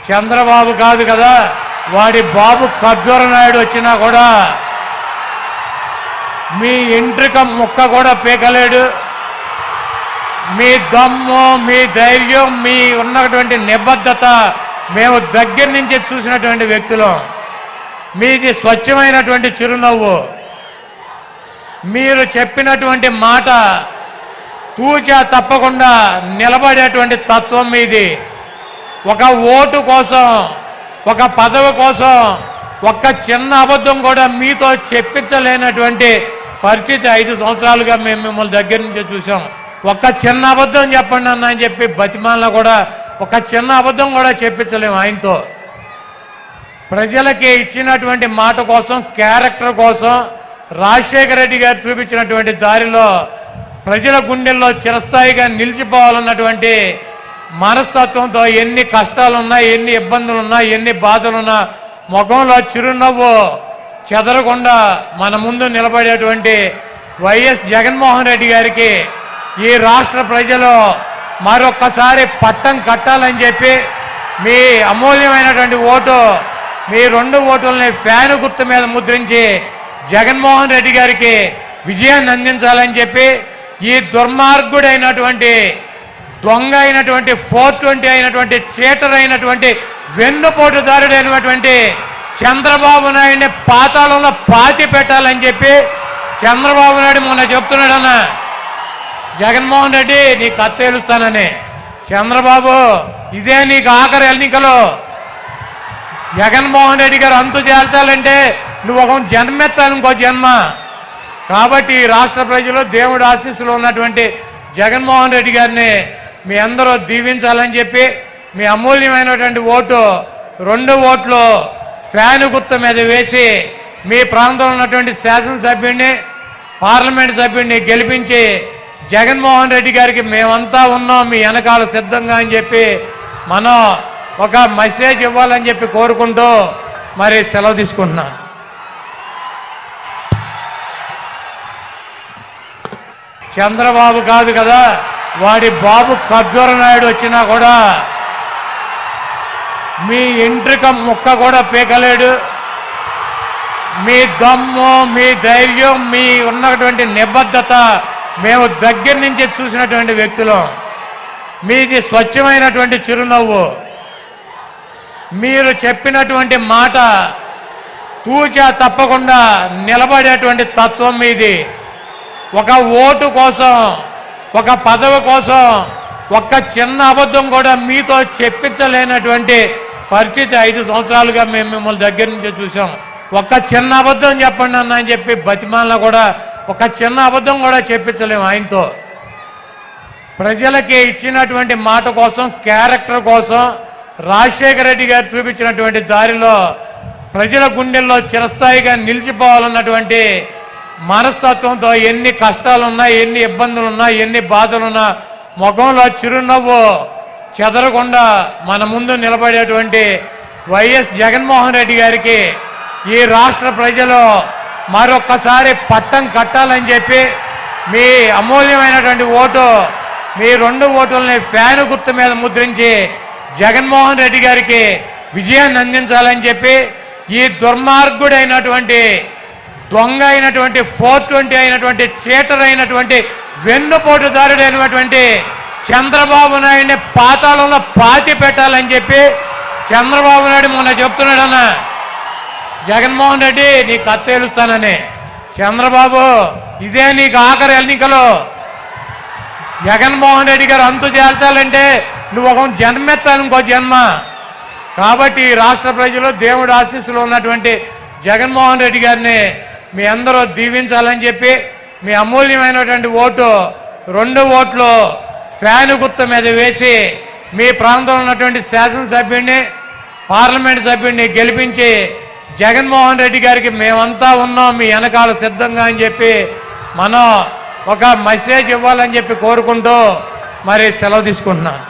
చంద్రబాబు కాదు కదా, వాడి బాబు ఖర్జూర నాయుడు వచ్చినా కూడా మీ ఎంట్రిక ముక్క కూడా పీకలేడు. మీ దమ్ము, మీ ధైర్యం, మీ ఉన్నటువంటి నిబద్ధత మేము దగ్గర నుంచి చూసినటువంటి వ్యక్తులం. మీది స్వచ్ఛమైనటువంటి చిరునవ్వు. మీరు చెప్పినటువంటి మాట తూచా తప్పకుండా నిలబడేటువంటి తత్వం మీది. ఒక ఓటు కోసం, ఒక పదవి కోసం ఒక్క చిన్న అబద్ధం కూడా మీతో చెప్పించలేనటువంటి పరిస్థితి 5 సంవత్సరాలుగా మేము మిమ్మల్ని దగ్గర నుంచి చూసాం. ఒక్క చిన్న అబద్ధం చెప్పండి అన్న అని చెప్పి బతిమాలను కూడా ఒక చిన్న అబద్ధం కూడా చెప్పించలేము ఆయనతో. ప్రజలకి ఇచ్చినటువంటి మాట కోసం, క్యారెక్టర్ కోసం రాజశేఖర రెడ్డి గారు చూపించినటువంటి దారిలో ప్రజల గుండెల్లో చిరస్థాయిగా నిలిచిపోవాలన్నటువంటి మనస్తత్వంతో ఎన్ని కష్టాలున్నా, ఎన్ని ఇబ్బందులున్నా, ఎన్ని బాధలున్నా ముఖంలో చిరునవ్వు చెదరకుండా మన ముందు నిలబడేటువంటి వైఎస్ జగన్మోహన్ రెడ్డి గారికి ఈ రాష్ట్ర ప్రజలు మరొక్కసారి పట్టం కట్టాలని చెప్పి మీ అమూల్యమైనటువంటి ఓటు, మీ 2 ఓటుల్ని ఫ్యాను గుర్తు మీద ముద్రించి జగన్మోహన్ రెడ్డి గారికి విజయాన్ని అందించాలని చెప్పి ఈ దుర్మార్గుడైనటువంటి, దొంగ అయినటువంటి, 420 అయినటువంటి, చీటర్ అయినటువంటి, వెన్నుపోటుదారుడైనటువంటి చంద్రబాబు నాయుడిని పాతాళంలో పాతి పెట్టాలని చెప్పి చంద్రబాబు నాయుడు మొన్న చెప్తున్నాడన్న, జగన్మోహన్ రెడ్డి నీకు కత్తేలుస్తానని. చంద్రబాబు ఇదే నీకు ఆఖరి ఎన్నికలు. జగన్మోహన్ రెడ్డి గారు అంతు చేల్చాలంటే నువ్వు ఒక జన్మెత్తాను, ఇంకో జన్మ. కాబట్టి రాష్ట్ర ప్రజలు దేవుడి ఆశీస్సులు ఉన్నటువంటి జగన్మోహన్ రెడ్డి గారిని మీ అందరూ దీవించాలని చెప్పి మీ అమూల్యమైనటువంటి ఓటు, 2 ఓట్లు ఫ్యాను గుర్తు మీద వేసి మీ ప్రాంతంలో ఉన్నటువంటి శాసనసభ్యుడిని, పార్లమెంట్ సభ్యుడిని గెలిపించి జగన్మోహన్ రెడ్డి గారికి మేమంతా ఉన్నాం మీ వెనకాల సిద్ధంగా అని చెప్పి మనం ఒక మెసేజ్ ఇవ్వాలని చెప్పి కోరుకుంటూ మరి సెలవు తీసుకుంటున్నాను. చంద్రబాబు కాదు కదా, వాడి బాబు ఖర్జూర నాయుడు వచ్చినా కూడా మీ ఎంట్రిక ముక్క కూడా పీకలేడు. మీ దమ్ము, మీ ధైర్యం, మీ ఉన్నటువంటి నిబద్ధత మేము దగ్గర నుంచి చూసినటువంటి వ్యక్తులం. మీది స్వచ్ఛమైనటువంటి చిరునవ్వు. మీరు చెప్పినటువంటి మాట తూచా తప్పకుండా నిలబడేటువంటి తత్వం మీది. ఒక ఓటు కోసం, ఒక పదవి కోసం ఒక్క చిన్న అబద్ధం కూడా మీతో చెప్పించలేనటువంటి పరిస్థితి 5 సంవత్సరాలుగా మేము మిమ్మల్ని దగ్గర నుంచి చూసాం. ఒక్క చిన్న అబద్ధం చెప్పండి అన్న అని చెప్పి బతిమాలను కూడా ఒక చిన్న అబద్ధం కూడా చెప్పించలేము ఆయనతో. ప్రజలకి ఇచ్చినటువంటి మాట కోసం, క్యారెక్టర్ కోసం రాజశేఖర రెడ్డి గారు చూపించినటువంటి దారిలో ప్రజల గుండెల్లో చిరస్థాయిగా నిలిచిపోవాలన్నటువంటి మనస్తత్వంతో ఎన్ని కష్టాలున్నా, ఎన్ని ఇబ్బందులున్నా, ఎన్ని బాధలున్నా ముఖంలో చిరునవ్వు చెదరకుండా మన ముందు నిలబడేటువంటి వైఎస్ జగన్మోహన్ రెడ్డి గారికి ఈ రాష్ట్ర ప్రజలు మరొక్కసారి పట్టం కట్టాలని చెప్పి మీ అమూల్యమైనటువంటి ఓటు, మీ 2 ఓటుల్ని ఫ్యాను గుర్తు మీద ముద్రించి జగన్మోహన్ రెడ్డి గారికి విజయాన్ని అందించాలని చెప్పి ఈ దుర్మార్గుడైనటువంటి, దొంగ అయినటువంటి, 420 అయినటువంటి, చీటర్ అయినటువంటి, వెన్నుపోటుదారుడైనటువంటి చంద్రబాబు నాయుడిని పాతాళంలో పాతి పెట్టాలని చెప్పి చంద్రబాబు నాయుడు మొన్న చెప్తున్నాడన్న, జగన్మోహన్ రెడ్డి నీకు కత్తేలుస్తానని. చంద్రబాబు ఇదే నీకు ఆఖరి ఎన్నికలు. జగన్మోహన్ రెడ్డి గారు అంతు చేల్చాలంటే నువ్వు ఒక జన్మెత్తాను, ఇంకో జన్మ. కాబట్టి రాష్ట్ర ప్రజలు దేవుడి ఆశీస్సులు ఉన్నటువంటి జగన్మోహన్ రెడ్డి గారిని మీ అందరూ దీవించాలని చెప్పి మీ అమూల్యమైనటువంటి ఓటు, 2 ఓట్లు ఫ్యాను గుర్తు మీద వేసి మీ ప్రాంతంలో ఉన్నటువంటి శాసనసభ్యుడిని, పార్లమెంట్ సభ్యుడిని గెలిపించి జగన్మోహన్ రెడ్డి గారికి మేమంతా ఉన్నాం మీ వెనకాల సిద్ధంగా అని చెప్పి మనం ఒక మెసేజ్ ఇవ్వాలని చెప్పి కోరుకుంటూ మరి సెలవు తీసుకుంటున్నాను.